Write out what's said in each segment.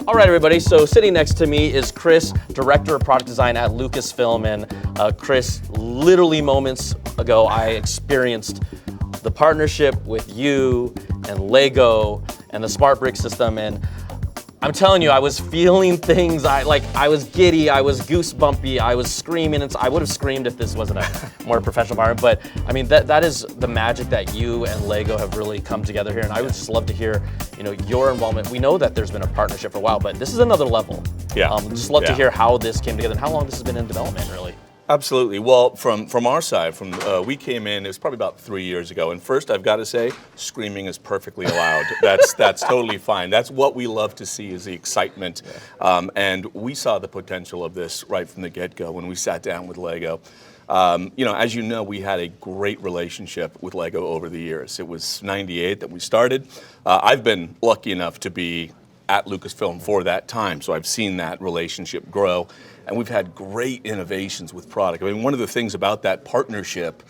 All right, everybody, so sitting next to me is Chris, Director of Product Design at Lucasfilm. And Chris, literally moments ago, I experienced the partnership with you and Lego and the Smart Brick system. And I'm telling you, I was feeling things. I was giddy, I was goosebumpy, I was screaming. I would have screamed if this wasn't a more professional environment. But I mean, that is the magic that you and Lego have really come together here. And I would just love to hear, your involvement. We know that there's been a partnership for a while, but this is another level. Yeah. Just love to hear how this came together and how long this has been in development, really. Absolutely. Well, from our side, we came in, it was probably about 3 years ago. And first, I've got to say, screaming is perfectly allowed. That's totally fine. That's what we love to see, is the excitement. And we saw the potential of this right from the get-go when we sat down with Lego. As you know, we had a great relationship with Lego over the years. It was '98 that we started. I've been lucky enough to be at Lucasfilm for that time, so I've seen that relationship grow, and we've had great innovations with product. I mean, one of the things about that partnership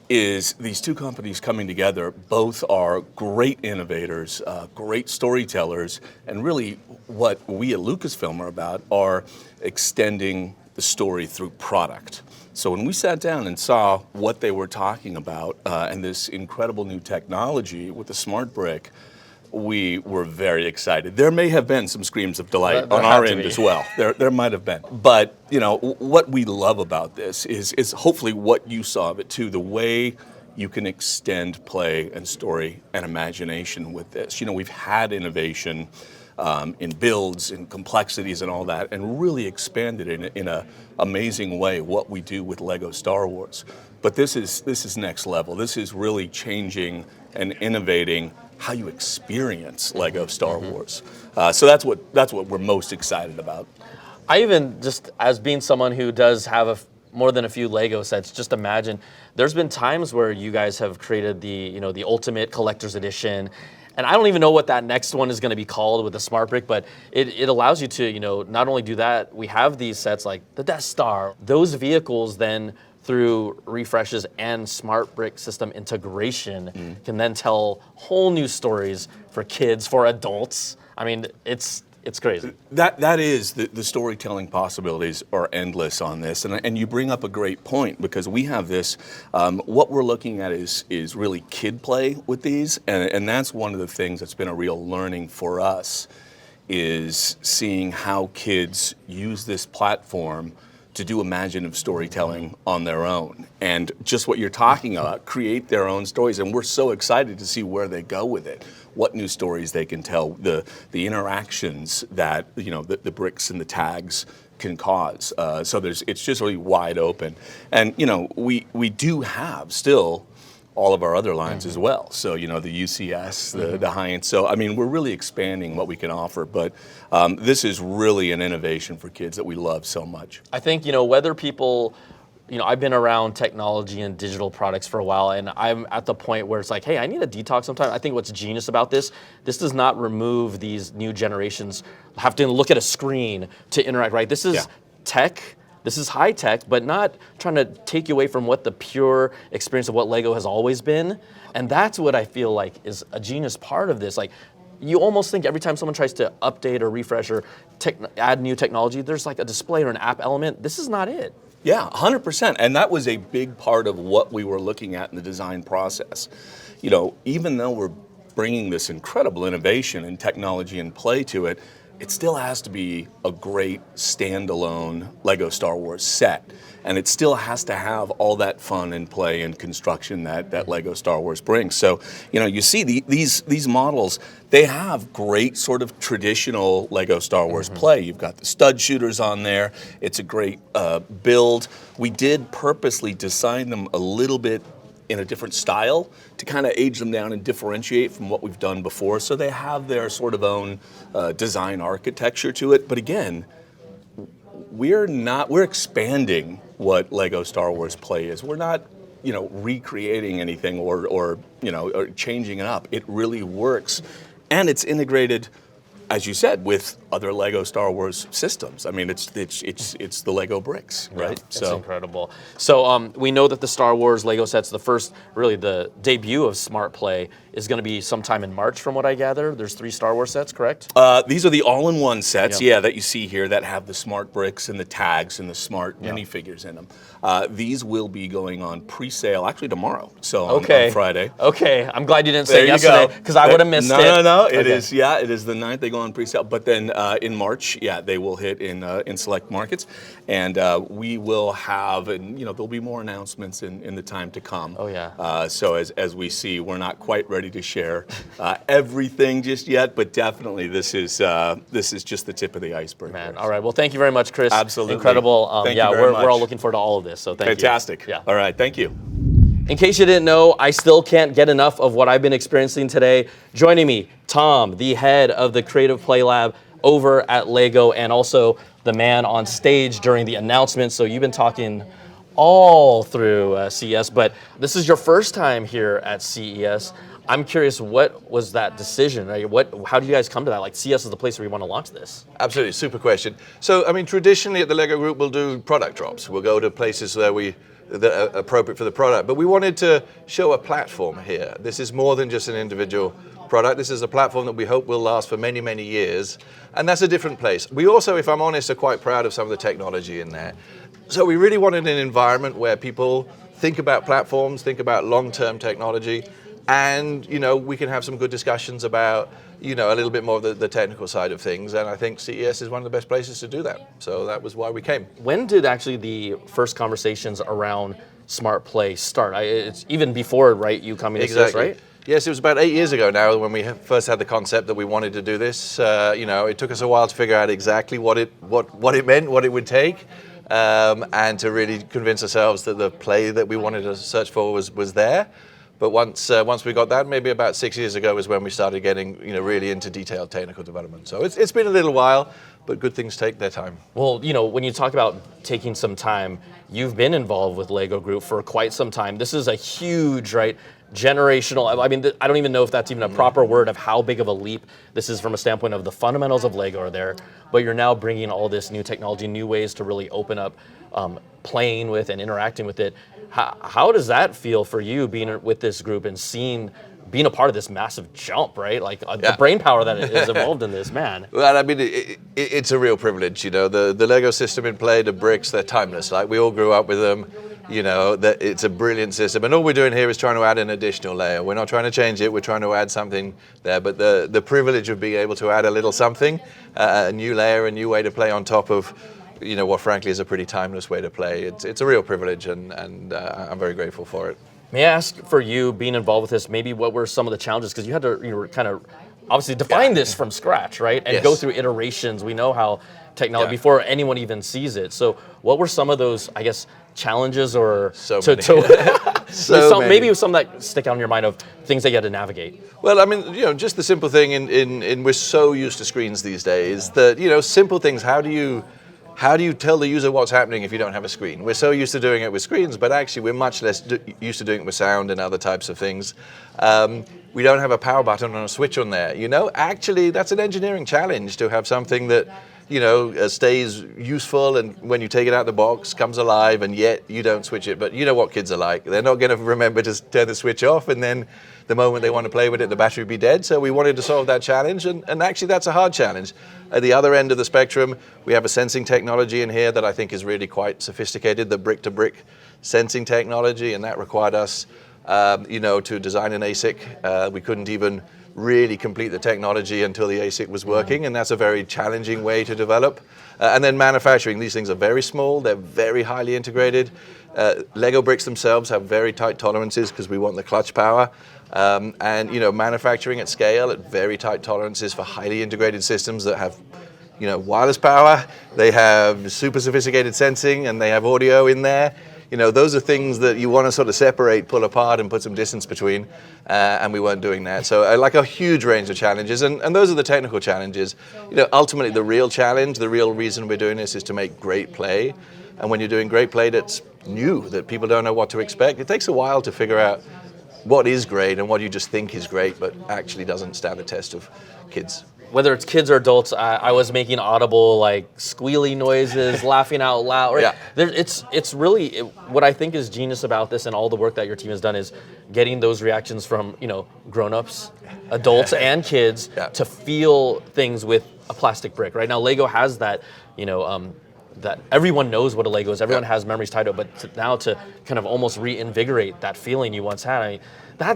is these two companies coming together. Both are great innovators, great storytellers, and really what we at Lucasfilm are about are extending the story through product. So when we sat down and saw what they were talking about and this incredible new technology with the Smart Brick, we were very excited. There may have been some screams of delight on our end as well. There might have been. But what we love about this is hopefully what you saw of it too, the way you can extend play and story and imagination with this. We've had innovation in builds and complexities and all that, and really expanded in an amazing way what we do with Lego Star Wars. But this is next level. This is really changing and innovating how you experience Lego Star Wars. So that's what we're most excited about. I even, just as being someone who does have more than a few Lego sets, just imagine there's been times where you guys have created the ultimate collector's edition. And I don't even know what that next one is going to be called with the Smart Brick, but it allows you to not only do that. We have these sets like the Death Star. Those vehicles then, through refreshes and Smart Brick system integration, can then tell whole new stories for kids, for adults. I mean, it's crazy. That is, the storytelling possibilities are endless on this, and you bring up a great point, because we have this, what we're looking at is really kid play with these, and that's one of the things that's been a real learning for us, is seeing how kids use this platform to do imaginative storytelling on their own, and just what you're talking about, create their own stories. And we're so excited to see where they go with it, what new stories they can tell, the interactions that the bricks and the tags can cause. So it's just really wide open, and we do have still all of our other lines as well. So, the UCS, the high end. So, I mean, we're really expanding what we can offer, but this is really an innovation for kids that we love so much. I think, whether people, I've been around technology and digital products for a while, and I'm at the point where it's like, hey, I need a detox sometime. I think what's genius about this does not remove these new generations have to look at a screen to interact, right? This is tech. This is high tech, but not trying to take you away from what the pure experience of what Lego has always been. And that's what I feel like is a genius part of this. Like, you almost think every time someone tries to update or refresh or add new technology, there's like a display or an app element. This is not it. Yeah, 100%. And that was a big part of what we were looking at in the design process. Even though we're bringing this incredible innovation and technology and play to it, it still has to be a great standalone Lego Star Wars set. And it still has to have all that fun and play and construction that Lego Star Wars brings. So, you see these models, they have great sort of traditional Lego Star Wars play. You've got the stud shooters on there. It's a great build. We did purposely design them a little bit in a different style to kind of age them down and differentiate from what we've done before. So they have their sort of own design architecture to it. But again, we're expanding what Lego Star Wars play is. We're not, recreating anything or changing it up. It really works. And it's integrated, as you said, with other Lego Star Wars systems. I mean, it's the Lego bricks, right? It's incredible. So we know that the Star Wars Lego sets, the debut of Smart Play is going to be sometime in March, from what I gather. There's 3 Star Wars sets, correct? These are the all-in-one sets, that you see here that have the smart bricks and the tags and the smart minifigures in them. These will be going on pre-sale actually tomorrow, so on Friday. Okay, I'm glad you didn't say yesterday because I would have missed it. No. It is the 9th. They go on pre-sale, but then in March, they will hit in select markets, and we will have, and there'll be more announcements in the time to come. Oh yeah. So as we see, we're not quite ready to share everything just yet, but definitely this is just the tip of the iceberg. Man, all right. Well, thank you very much, Chris. Absolutely. Incredible. Thank you very much. We're all looking forward to all of this. So thank you. Fantastic. Yeah. All right. Thank you. In case you didn't know, I still can't get enough of what I've been experiencing today. Joining me, Tom, the head of the Creative Play Lab over at LEGO, and also the man on stage during the announcement. So you've been talking all through CES, but this is your first time here at CES. I'm curious, what was that decision? Right? How do you guys come to that? Like, CES is the place where you want to launch this. Absolutely, super question. So, I mean, traditionally at the LEGO Group, we'll do product drops. We'll go to places that are appropriate for the product. But we wanted to show a platform here. This is more than just an individual product. This is a platform that we hope will last for many, many years. And that's a different place. We also, if I'm honest, are quite proud of some of the technology in there. So we really wanted an environment where people think about platforms, think about long-term technology, and we can have some good discussions about a little bit more of the technical side of things. And I think CES is one of the best places to do that. So that was why we came. When did actually the first conversations around Smart Play start? It's even before, right, you coming to CES, right? Yes, it was about 8 years ago now when we first had the concept that we wanted to do this. It took us a while to figure out exactly what it meant, what it would take, and to really convince ourselves that the play that we wanted to search for was there. But once we got that, maybe about 6 years ago is when we started getting really into detailed technical development. So it's been a little while, but good things take their time. Well, when you talk about taking some time, you've been involved with LEGO Group for quite some time. This is a huge, generational. I mean, I don't even know if that's even a proper word of how big of a leap this is from a standpoint of the fundamentals of LEGO are there, but you're now bringing all this new technology, new ways to really open up playing with and interacting with it. How does that feel for you being with this group and being a part of this massive jump, right? Like the brain power that is involved in this, man. Well, I mean, it's a real privilege, The Lego system in play, the bricks, they're timeless. Like, we all grew up with them, that it's a brilliant system. And all we're doing here is trying to add an additional layer. We're not trying to change it, we're trying to add something there. But the privilege of being able to add a little something, a new layer, a new way to play on top of what frankly is a pretty timeless way to play. It's a real privilege, and I'm very grateful for it. May I ask, for you being involved with this, maybe what were some of the challenges? Because you had to kind of obviously define this from scratch, right? And go through iterations. We know how technology, before anyone even sees it. So what were some of those, I guess, challenges or maybe some that stick out in your mind of things that you had to navigate? Well, I mean, just the simple thing in we're so used to screens these days that, simple things, how do you tell the user what's happening if you don't have a screen? We're so used to doing it with screens, but actually we're much less used to doing it with sound and other types of things. We don't have a power button or a switch on there. Actually, that's an engineering challenge to have something that, stays useful, and when you take it out of the box, comes alive, and yet you don't switch it. But you know what kids are like. They're not going to remember to turn the switch off, and then the moment they want to play with it, the battery would be dead. So we wanted to solve that challenge, and actually that's a hard challenge. At the other end of the spectrum, we have a sensing technology in here that I think is really quite sophisticated, the brick-to-brick sensing technology, and that required us, to design an ASIC. We couldn't even really complete the technology until the ASIC was working, and that's a very challenging way to develop. And then manufacturing, these things are very small, they're very highly integrated. Lego bricks themselves have very tight tolerances because we want the clutch power. And manufacturing at scale at very tight tolerances for highly integrated systems that have wireless power, they have super sophisticated sensing, and they have audio in there. Those are things that you want to sort of separate, pull apart, and put some distance between, and we weren't doing that. So like a huge range of challenges, and those are the technical challenges. Ultimately the real challenge, the real reason we're doing this is to make great play. And when you're doing great play that's new, that people don't know what to expect, it takes a while to figure out what is great and what you just think is great, but actually doesn't stand the test of kids. whether it's kids or adults, I was making audible like squealy noises, laughing out loud. Right? Yeah. It's really what I think is genius about this, and all the work that your team has done is getting those reactions from grown-ups, adults, and kids to feel things with a plastic brick. Right now, Lego has that that everyone knows what a Lego is. Everyone has memories tied to it, but now to kind of almost reinvigorate that feeling you once had. I mean,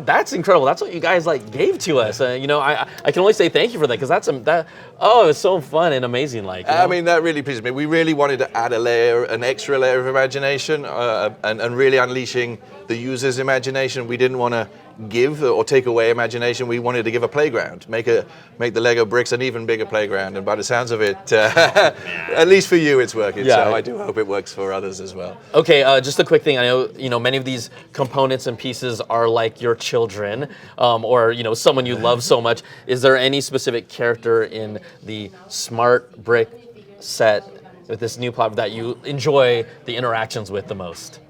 that's incredible. That's what you guys like gave to us. I can only say thank you for that, because it was so fun and amazing. I mean, that really pleased me. We really wanted to add an extra layer of imagination, and really unleashing the user's imagination. We didn't want to give or take away imagination. We wanted to give a playground, make the Lego bricks an even bigger playground. And by the sounds of it, at least for you, it's working. Yeah. So I do hope it works for others as well. Okay, just a quick thing. I know many of these components and pieces are like your children, or someone you love so much. Is there any specific character in the smart brick set with this new platform that you enjoy the interactions with the most?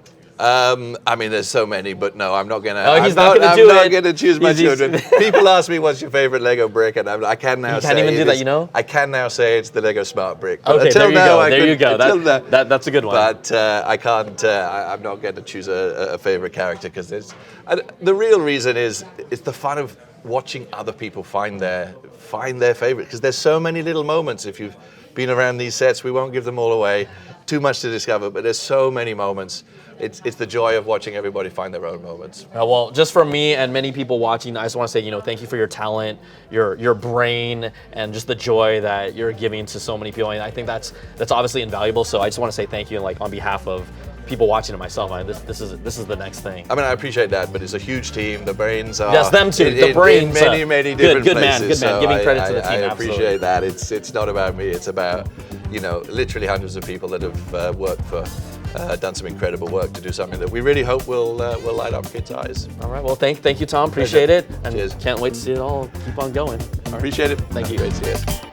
I mean, there's so many, but no, I'm not gonna. Oh, he's not gonna do it. I'm not gonna choose my children. People ask me what's your favorite Lego brick, and I can now say. You can't even do that, I can now say it's the Lego Smart Brick. But okay, until there you go. That's a good one. But I can't. I'm not going to choose a favorite character, because the real reason is it's the fun of watching other people find their favorite. Because there's so many little moments. If you've been around these sets, we won't give them all away. Too much to discover, but there's so many moments. It's the joy of watching everybody find their own moments. Well, just for me and many people watching, I just want to say, thank you for your talent, your brain, and just the joy that you're giving to so many people. And I think that's obviously invaluable. So I just want to say thank you, and on behalf of people watching and myself, this is the next thing. I mean, I appreciate that, but it's a huge team. The brains are yes, them too. The brains, in many different good places. Man, good man. Giving credit to the team. I absolutely. appreciate that. It's not about me. It's about literally hundreds of people that have worked for. Done some incredible work to do something that we really hope will light up kids' eyes. All right. Well, thank you, Tom. Appreciate it, and Cheers. can't wait to see it all keep on going. Appreciate it. Thank you. Great to see you.